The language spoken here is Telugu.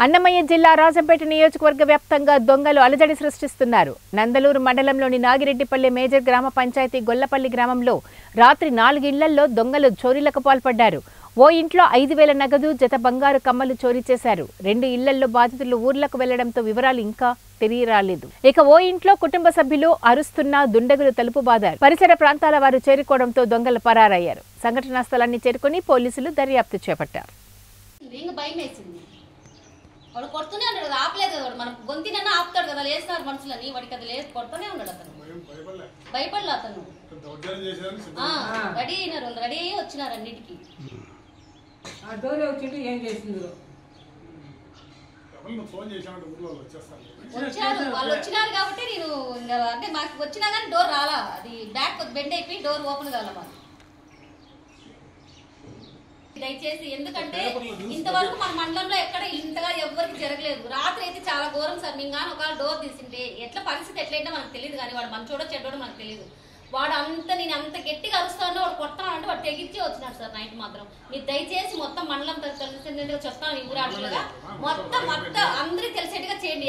అన్నమయ్య జిల్లా రాజంపేట నియోజకవర్గ వ్యాప్తంగా దొంగలు అలజడి సృష్టిస్తున్నారు. నందలూరు మండలంలోని నాగిరెడ్డిపల్లి మేజర్ గ్రామ పంచాయతీ గొల్లపల్లి గ్రామంలో రాత్రి 4 ఇళ్లలో దొంగలు చోరీలకు పాల్పడ్డారు. ఓ ఇంట్లో 5,000 నగదు, జత బంగారు కమ్మలు చోరీ చేశారు. 2 ఇళ్లలో బాధితులు ఊర్లకు వెళ్లడంతో వివరాలు ఇంకా తెలియరాలేదు. ఇక ఓ ఇంట్లో కుటుంబ సభ్యులు అరుస్తున్న దుండగులు తలుపు బాదారు. పరిసర ప్రాంతాల వారు చేరుకోవడంతో దొంగలు పరారయ్యారు. సంఘటనా స్థలాన్ని చేరుకుని పోలీసులు దర్యాప్తు చేపట్టారు. వాడు కొడుతూనే ఉన్నాడు కదా, ఆపలేదు కదా. వాడు మనం గొంతినన్నా ఆపుతాడు కదా, లేస్తారు మనుషులని. వాడికి అది లేదు, కొడుతూనే ఉన్నాడు అతను. భయపడలే అతను. రెడీ అయినారు, రెడీ అయ్యి వచ్చినారు అన్నిటికీ. వచ్చారు, వాళ్ళు వచ్చినారు కాబట్టి నేను అంటే మాకు వచ్చినా కానీ డోర్ రాలా. అది బ్యాక్ బెండ్ అయిపోయి డోర్ ఓపెన్ కావాల మాకు. దయచేసి, ఎందుకంటే ఇంతవరకు మన మండలంలో ఎక్కడ ఇంతగా ఎవరికి జరగలేదు. రాత్రి అయితే చాలా ఘోరం సార్. మేము కానీ ఒకవేళ డోర్ తీసింటే ఎట్లా పరిస్థితి ఎట్లయినా మనకు తెలియదు. కానీ వాడు మంచోడో చెడ్డోడో మనకు తెలియదు. వాడు నేను అంత గట్టిగా అరుస్తానో వాడు కొడతానంటే వాడు తెగించి వచ్చినాడు సార్ నైట్ మాత్రం. మీరు దయచేసి మొత్తం మండలం తెలిసిందేందుకు చెప్తాను, ఈ ఊరాడులుగా మొత్తం అందరికి తెలిసేట్టుగా చేయండి.